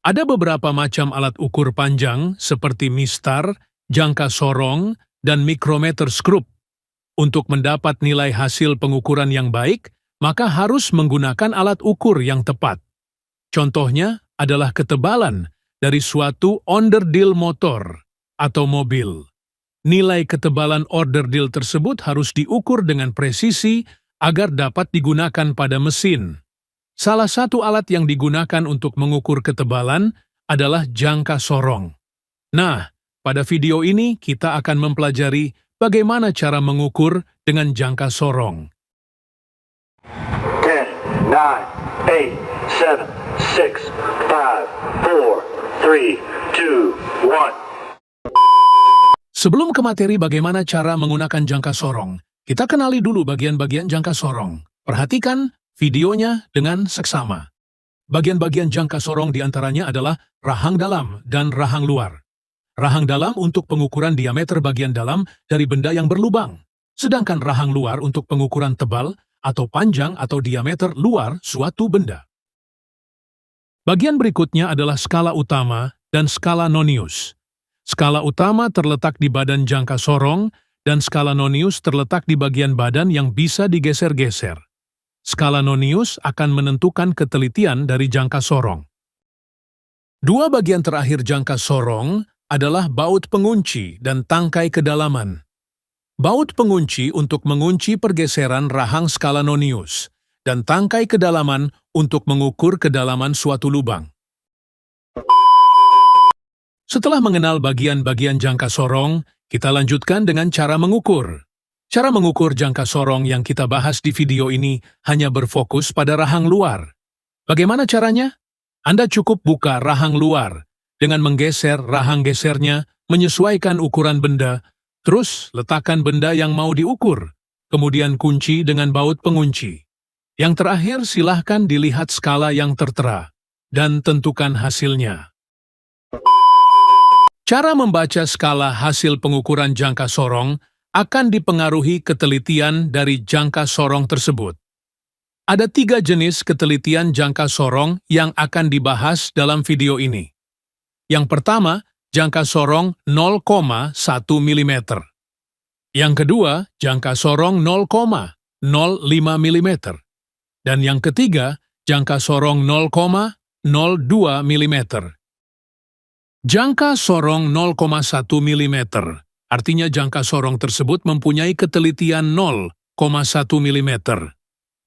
Ada beberapa macam alat ukur panjang seperti mistar, jangka sorong, dan micrometer skrup. Untuk mendapat nilai hasil pengukuran yang baik, maka harus menggunakan alat ukur yang tepat. Contohnya adalah ketebalan dari suatu onderdil motor atau mobil. Nilai ketebalan onderdil tersebut harus diukur dengan presisi agar dapat digunakan pada mesin. Salah satu alat yang digunakan untuk mengukur ketebalan adalah jangka sorong. Nah, pada video ini kita akan mempelajari bagaimana cara mengukur dengan jangka sorong. 10, 9, 8, 7, 6, 5, 4, 3, 2, 1. Sebelum ke materi bagaimana cara menggunakan jangka sorong, kita kenali dulu bagian-bagian jangka sorong. Perhatikan videonya dengan seksama. Bagian-bagian jangka sorong diantaranya adalah rahang dalam dan rahang luar. Rahang dalam untuk pengukuran diameter bagian dalam dari benda yang berlubang, sedangkan rahang luar untuk pengukuran tebal atau panjang atau diameter luar suatu benda. Bagian berikutnya adalah skala utama dan skala nonius. Skala utama terletak di badan jangka sorong dan skala nonius terletak di bagian badan yang bisa digeser-geser. Skala nonius akan menentukan ketelitian dari jangka sorong. Dua bagian terakhir jangka sorong adalah baut pengunci dan tangkai kedalaman. Baut pengunci untuk mengunci pergeseran rahang skala nonius, dan tangkai kedalaman untuk mengukur kedalaman suatu lubang. Setelah mengenal bagian-bagian jangka sorong, kita lanjutkan dengan cara mengukur. Cara mengukur jangka sorong yang kita bahas di video ini hanya berfokus pada rahang luar. Bagaimana caranya? Anda cukup buka rahang luar dengan menggeser rahang gesernya, menyesuaikan ukuran benda, terus letakkan benda yang mau diukur, kemudian kunci dengan baut pengunci. Yang terakhir silahkan dilihat skala yang tertera, dan tentukan hasilnya. Cara membaca skala hasil pengukuran jangka sorong akan dipengaruhi ketelitian dari jangka sorong tersebut. Ada 3 jenis ketelitian jangka sorong yang akan dibahas dalam video ini. Yang pertama, jangka sorong 0,1 mm. Yang kedua, jangka sorong 0,05 mm. Dan yang ketiga, jangka sorong 0,02 mm. Jangka sorong 0,1 mm, artinya jangka sorong tersebut mempunyai ketelitian 0,1 mm.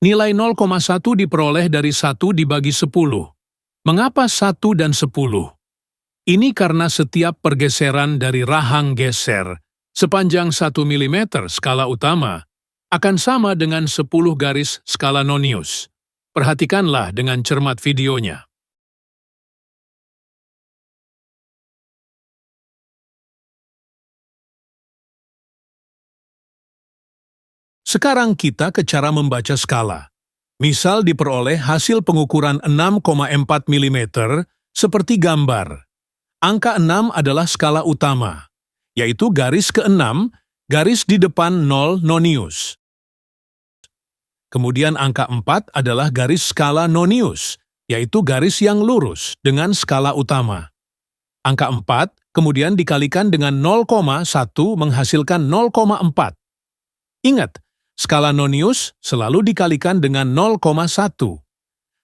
Nilai 0,1 diperoleh dari 1 dibagi 10. Mengapa 1 dan 10? Ini karena setiap pergeseran dari rahang geser sepanjang 1 mm skala utama akan sama dengan 10 garis skala nonius. Perhatikanlah dengan cermat videonya. Sekarang kita ke cara membaca skala. Misal diperoleh hasil pengukuran 6,4 mm seperti gambar. Angka 6 adalah skala utama, yaitu garis ke-6, garis di depan 0 nonius. Kemudian angka 4 adalah garis skala nonius, yaitu garis yang lurus dengan skala utama. Angka 4 kemudian dikalikan dengan 0,1 menghasilkan 0,4. Ingat, skala nonius selalu dikalikan dengan 0,1.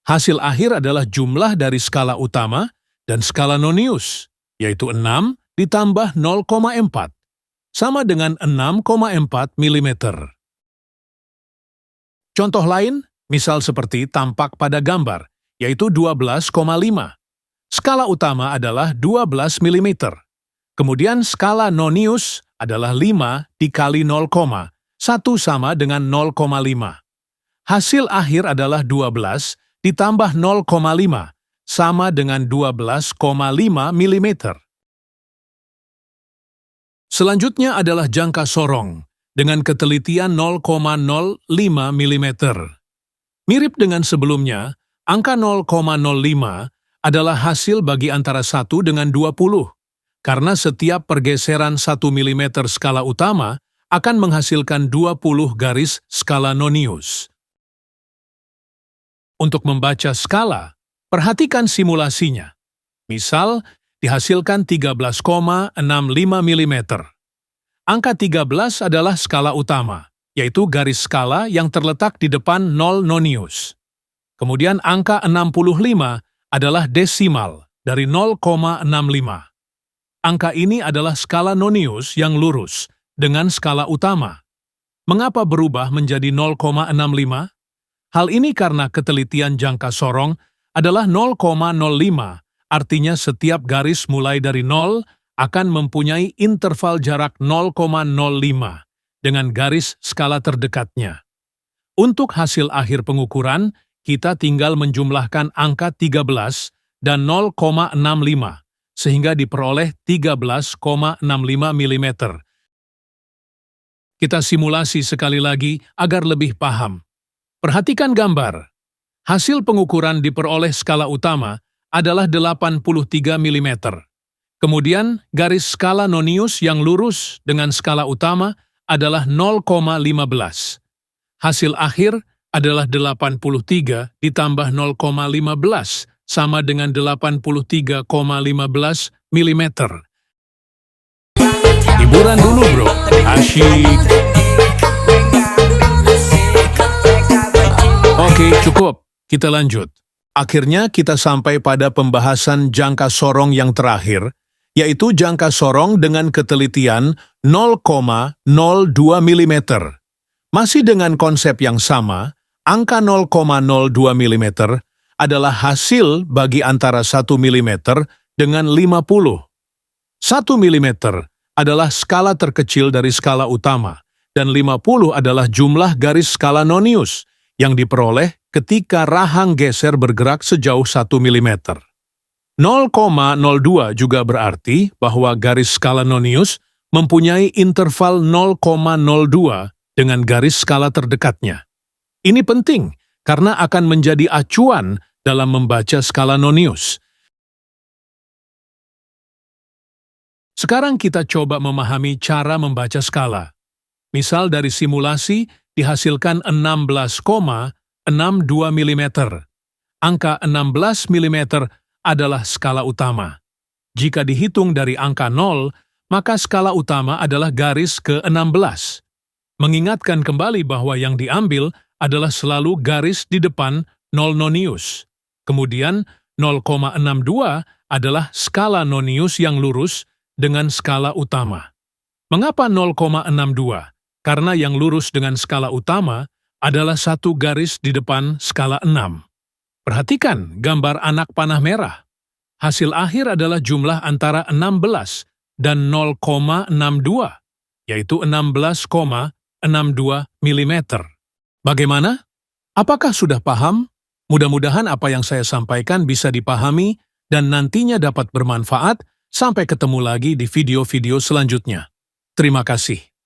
Hasil akhir adalah jumlah dari skala utama dan skala nonius, yaitu 6 ditambah 0,4, sama dengan 6,4 mm. Contoh lain, misal seperti tampak pada gambar, yaitu 12,5. Skala utama adalah 12 mm. Kemudian skala nonius adalah 5 dikali 0, 1 sama dengan 0,5. Hasil akhir adalah 12 ditambah 0,5 sama dengan 12,5 mm. Selanjutnya adalah jangka sorong dengan ketelitian 0,05 mm. Mirip dengan sebelumnya, angka 0,05 adalah hasil bagi antara 1 dengan 20, karena setiap pergeseran 1 mm skala utama akan menghasilkan 20 garis skala nonius. Untuk membaca skala, perhatikan simulasinya. Misal, dihasilkan 13,65 mm. Angka 13 adalah skala utama, yaitu garis skala yang terletak di depan 0 nonius. Kemudian angka 65 adalah desimal dari 0,65. Angka ini adalah skala nonius yang lurus dengan skala utama. Mengapa berubah menjadi 0,65? Hal ini karena ketelitian jangka sorong adalah 0,05, artinya setiap garis mulai dari 0 akan mempunyai interval jarak 0,05 dengan garis skala terdekatnya. Untuk hasil akhir pengukuran, kita tinggal menjumlahkan angka 13 dan 0,65, sehingga diperoleh 13,65 mm. Kita simulasi sekali lagi agar lebih paham. Perhatikan gambar. Hasil pengukuran diperoleh skala utama adalah 83 mm. Kemudian, garis skala nonius yang lurus dengan skala utama adalah 0,15. Hasil akhir adalah 83 ditambah 0,15 sama dengan 83,15 mm. Hiburan dulu bro, asyik. Oke, cukup. Kita lanjut. Akhirnya kita sampai pada pembahasan jangka sorong yang terakhir, yaitu jangka sorong dengan ketelitian 0,02 mm. Masih dengan konsep yang sama, angka 0,02 mm adalah hasil bagi antara 1 mm dengan 50. 1 mm adalah skala terkecil dari skala utama, dan 50 adalah jumlah garis skala nonius yang diperoleh ketika rahang geser bergerak sejauh 1 mm. 0,02 juga berarti bahwa garis skala nonius mempunyai interval 0,02 dengan garis skala terdekatnya. Ini penting karena akan menjadi acuan dalam membaca skala nonius. Sekarang kita coba memahami cara membaca skala. Misal dari simulasi dihasilkan 16,62 mm. Angka 16 mm adalah skala utama. Jika dihitung dari angka 0, maka skala utama adalah garis ke-16. Mengingatkan kembali bahwa yang diambil adalah selalu garis di depan 0 nonius. Kemudian 0,62 adalah skala nonius yang lurus dengan skala utama. Mengapa 0,62? Karena yang lurus dengan skala utama adalah satu garis di depan skala 6. Perhatikan gambar anak panah merah. Hasil akhir adalah jumlah antara 16 dan 0,62, yaitu 16,62 mm. Bagaimana? Apakah sudah paham? Mudah-mudahan apa yang saya sampaikan bisa dipahami dan nantinya dapat bermanfaat. Sampai ketemu lagi di video-video selanjutnya. Terima kasih.